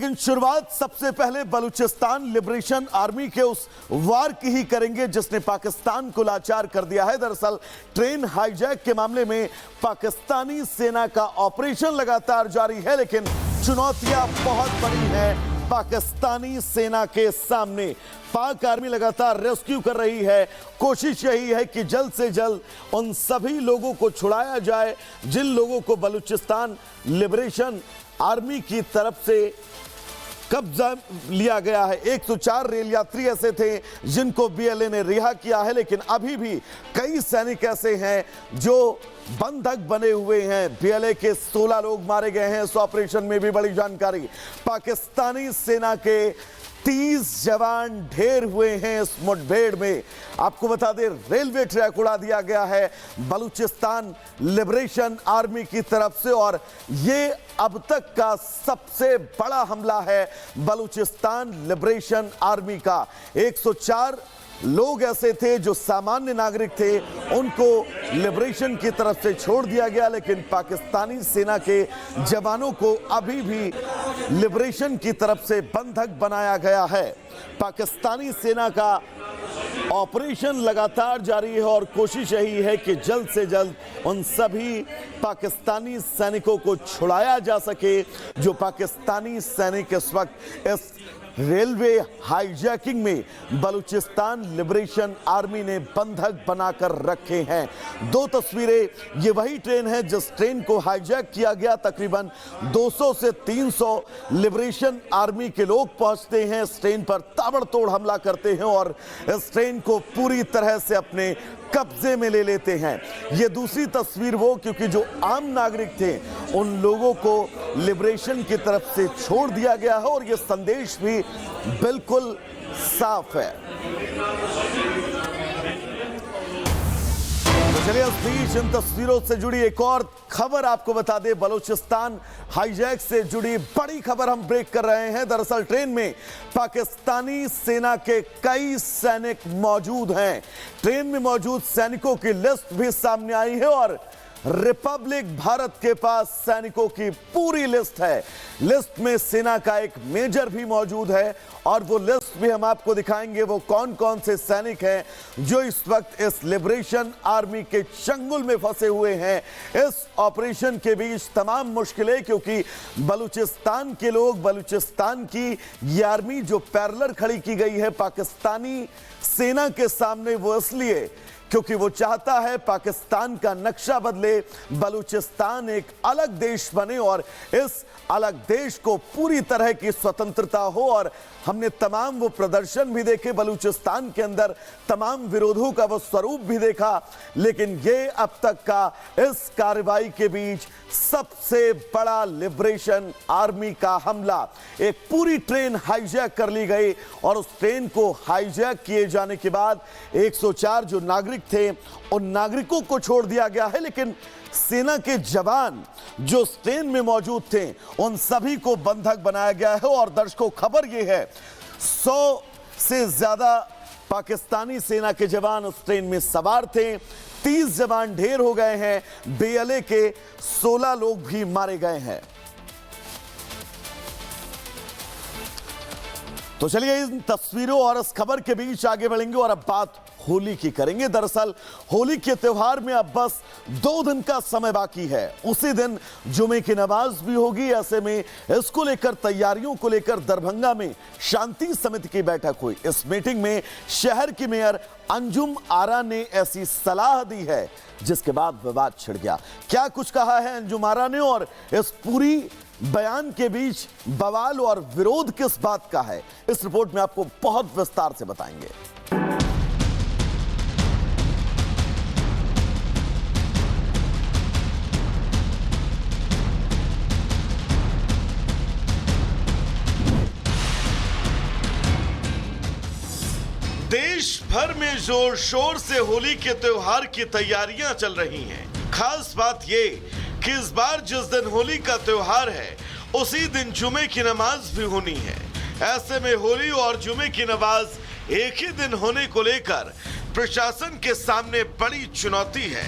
लेकिन शुरुआत सबसे पहले बलूचिस्तान लिबरेशन आर्मी के उस वार की ही करेंगे जिसने पाकिस्तान को लाचार कर दिया है। दरअसल ट्रेन हाईजैक के मामले में पाकिस्तानी सेना का ऑपरेशन लगातार जारी है, लेकिन चुनौतियां बहुत बड़ी हैं पाकिस्तानी सेना के सामने। पाक आर्मी लगातार रेस्क्यू कर रही है। कोशिश यही है कि जल्द से जल्द उन सभी लोगों को छुड़ाया जाए जिन लोगों को बलूचिस्तान लिबरेशन आर्मी की तरफ से कब्जा लिया गया है। 104 रेल यात्री ऐसे थे जिनको बीएलए ने रिहा किया है, लेकिन अभी भी कई सैनिक ऐसे हैं जो बंधक बने हुए हैं। बीएलए के 16 लोग मारे गए हैं इस ऑपरेशन में भी बड़ी जानकारी। पाकिस्तानी सेना के 30 जवान ढेर हुए हैं इस मुठभेड़ में। आपको बता दें, रेलवे ट्रैक उड़ा दिया गया है बलूचिस्तान लिबरेशन आर्मी की तरफ से, और ये अब तक का सबसे बड़ा हमला है बलूचिस्तान लिबरेशन आर्मी का। 104 लोग ऐसे थे जो सामान्य नागरिक थे, उनको लिबरेशन की तरफ से छोड़ दिया गया, लेकिन पाकिस्तानी सेना के जवानों को अभी भी लिबरेशन की तरफ से बंधक बनाया गया है। पाकिस्तानी सेना का ऑपरेशन लगातार जारी है और कोशिश यही है कि जल्द से जल्द उन सभी पाकिस्तानी सैनिकों को छुड़ाया जा सके जो पाकिस्तानी सैनिक इस वक्त इस रेलवे हाईजैकिंग में बलूचिस्तान लिबरेशन आर्मी ने बंधक बनाकर रखे हैं। दो तस्वीरें, ये वही ट्रेन है जिस ट्रेन को हाईजैक किया गया। तकरीबन 200 से 300 लिबरेशन आर्मी के लोग पहुंचते हैं इस ट्रेन पर, ताबड़तोड़ हमला करते हैं और इस ट्रेन को पूरी तरह से अपने कब्जे में ले लेते हैं। ये दूसरी तस्वीर वो, क्योंकि जो आम नागरिक थे उन लोगों को लिबरेशन की तरफ से छोड़ दिया गया है और ये संदेश भी बिल्कुल साफ है। चलिए इस बीच इन तस्वीरों से जुड़ी एक और खबर आपको बता दें। बलूचिस्तान हाईजैक से जुड़ी बड़ी खबर हम ब्रेक कर रहे हैं। दरअसल ट्रेन में पाकिस्तानी सेना के कई सैनिक मौजूद हैं। ट्रेन में मौजूद सैनिकों की लिस्ट भी सामने आई है और रिपब्लिक भारत के पास सैनिकों की पूरी लिस्ट है। लिस्ट में सेना का एक मेजर भी मौजूद है और वो लिस्ट भी हम आपको दिखाएंगे वो कौन कौन से सैनिक हैं जो इस वक्त इस लिबरेशन आर्मी के चंगुल में फंसे हुए हैं। इस ऑपरेशन के बीच तमाम मुश्किलें, क्योंकि बलूचिस्तान के लोग, बलूचिस्तान की ये आर्मी जो पैरेलल खड़ी की गई है पाकिस्तानी सेना के सामने, वो इसलिए क्योंकि वो चाहता है पाकिस्तान का नक्शा बदले, बलूचिस्तान एक अलग देश बने और इस अलग देश को पूरी तरह की स्वतंत्रता हो। और हमने तमाम वो प्रदर्शन भी देखे बलूचिस्तान के अंदर, तमाम विरोधों का वो स्वरूप भी देखा, लेकिन ये अब तक का इस कार्रवाई के बीच सबसे बड़ा लिबरेशन आर्मी का हमला। एक पूरी ट्रेन हाईजैक कर ली गई और उस ट्रेन को हाईजैक किए जाने के बाद 104 जो नागरिक थे उन नागरिकों को छोड़ दिया गया है, लेकिन सेना के जवान जो ट्रेन में मौजूद थे उन सभी को बंधक बनाया गया है। और दर्शकों, खबर यह है 100 से ज्यादा पाकिस्तानी सेना के जवान उस ट्रेन में सवार थे। 30 जवान ढेर हो गए हैं। बीएलए के 16 लोग भी मारे गए हैं। तो चलिए इन तस्वीरों और इस खबर के बीच आगे बढ़ेंगे और अब बात होली की करेंगे। दरअसल होली के त्योहार में अब बस 2 दिन का समय बाकी है। उसी दिन जुमे की नमाज भी होगी। ऐसे में इसको लेकर, तैयारियों को लेकर दरभंगा में शांति समिति की बैठक हुई। इस मीटिंग में शहर की मेयर अंजुम आरा ने ऐसी सलाह दी है जिसके बाद विवाद छिड़ गया। क्या कुछ कहा है अंजुम आरा ने और इस पूरी बयान के बीच बवाल और विरोध किस बात का है, इस रिपोर्ट में आपको बहुत विस्तार से बताएंगे। देश भर में जोर शोर से होली के त्योहार की तैयारियां चल रही हैं। खास बात ये कि इस बार जिस दिन होली का त्योहार है उसी दिन जुमे की नमाज भी होनी है। ऐसे में होली और जुमे की नमाज एक ही दिन होने को लेकर प्रशासन के सामने बड़ी चुनौती है।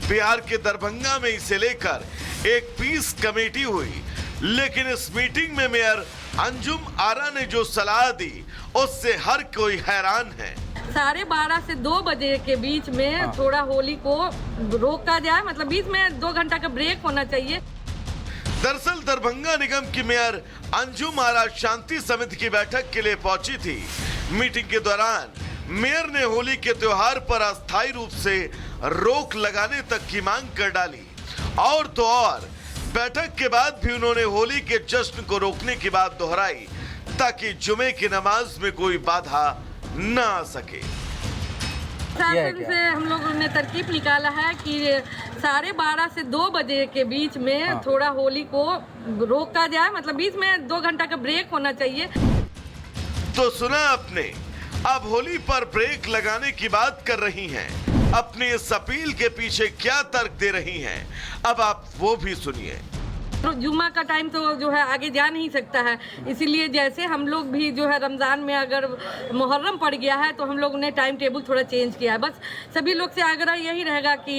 बिहार के दरभंगा में इसे लेकर एक पीस कमेटी हुई, लेकिन इस मीटिंग में मेयर अंजुम आरा ने जो सलाह दी उससे हर कोई हैरान है। 12:30 से 2 बजे के बीच में थोड़ा होली को रोका जाए, मतलब बीच में 2 घंटा का ब्रेक होना चाहिए। दरअसल दरभंगा निगम की मेयर अंजुम आरा शांति समिति की बैठक के लिए पहुंची थी। मीटिंग के दौरान मेयर ने होली के त्योहार पर अस्थायी रूप से रोक लगाने तक की मांग कर डाली, और तो और बैठक के बाद भी उन्होंने होली के जश्न को रोकने की बात दोहराई ताकि जुमे की नमाज में कोई बाधा न आ सके। शासन से हम लोगों ने तरकीब निकाला है कि 12:30 से 2 बजे के बीच में थोड़ा होली को रोका जाए, मतलब बीच में 2 घंटा का ब्रेक होना चाहिए। तो सुना आपने, अब होली पर ब्रेक लगाने की बात कर रही हैं। अपनी इस अपील के पीछे क्या तर्क दे रही हैं, अब आप वो भी सुनिए। तो जुम्मा का टाइम तो जो है आगे जा नहीं सकता है, इसीलिए जैसे हम लोग भी जो है रमज़ान में अगर मुहर्रम पड़ गया है तो हम लोग ने टाइम टेबल थोड़ा चेंज किया है। बस सभी लोग से आग्रह यही रहेगा कि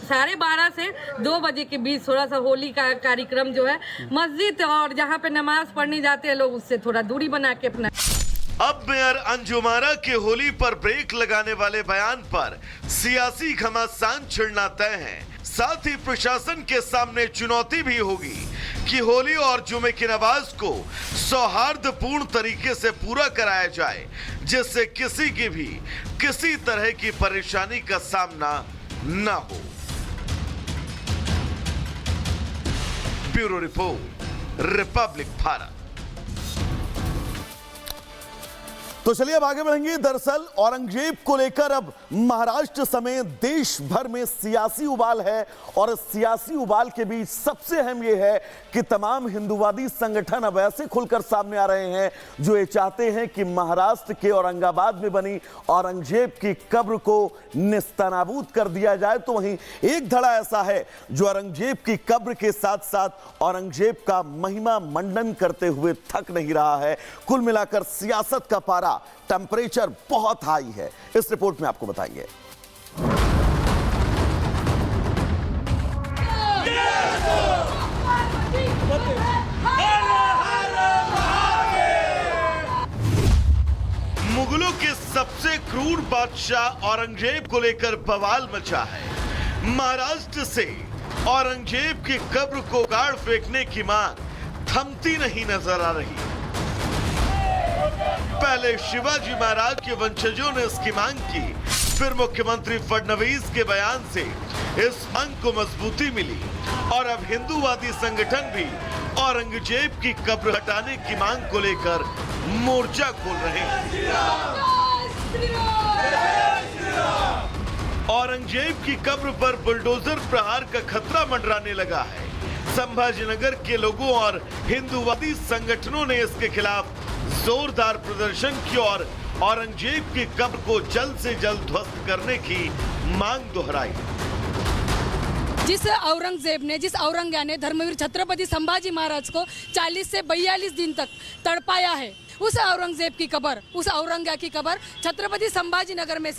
12:30 से 2 बजे के बीच थोड़ा सा होली का कार्यक्रम जो है मस्जिद और जहाँ पे नमाज पढ़ने जाते हैं लोग उससे थोड़ा दूरी बना के अपना। अब मेयर अंजुम आरा के होली पर ब्रेक लगाने वाले बयान पर सियासी घमासान छिड़ना तय है। साथ ही प्रशासन के सामने चुनौती भी होगी कि होली और जुमे की नमाज को सौहार्दपूर्ण तरीके से पूरा कराया जाए, जिससे किसी की भी किसी तरह की परेशानी का सामना न हो। Bureau report, Republic Bharat. तो चलिए अब आगे बढ़ेंगे। दरअसल औरंगजेब को लेकर अब महाराष्ट्र समेत देश भर में सियासी उबाल है, और सियासी उबाल के बीच सबसे अहम यह है कि तमाम हिंदूवादी संगठन अब ऐसे खुलकर सामने आ रहे हैं जो ये चाहते हैं कि महाराष्ट्र के औरंगाबाद में बनी औरंगजेब की कब्र को निस्तानाबूद कर दिया जाए। तो वहीं एक धड़ा ऐसा है जो औरंगजेब की कब्र के साथ साथ औरंगजेब का महिमा मंडन करते हुए थक नहीं रहा है। कुल मिलाकर सियासत का पारा, टेंपरेचर बहुत हाई है। इस रिपोर्ट में आपको बताएंगे। मुगलों के सबसे क्रूर बादशाह औरंगजेब को लेकर बवाल मचा है। महाराष्ट्र से औरंगजेब की कब्र को गाड़ फेंकने की मांग थमती नहीं नजर आ रही। पहले शिवाजी महाराज के वंशजों ने इसकी मांग की, फिर मुख्यमंत्री फडणवीस के बयान से इस मांग को मजबूती मिली, और अब हिंदूवादी संगठन भी औरंगजेब की कब्र हटाने की मांग को लेकर मोर्चा खोल रहे हैं। औरंगजेब की कब्र पर बुलडोजर प्रहार का खतरा मंडराने लगा है। संभाजीनगर के लोगों और हिंदूवादी संगठनों ने इसके खिलाफ जोरदार प्रदर्शन किया और औरंगजेब की कब्र को जल्द से जल्द ध्वस्त करने की मांग दोहराई। जिस औरंगजेब ने, जिस औरंग्या ने धर्मवीर छत्रपति संभाजी महाराज को 40 से 42 दिन तक तड़पाया है, उस औरंगजेब की कब्र, उस औरंग्या की कब्र छत्रपति संभाजी नगर में से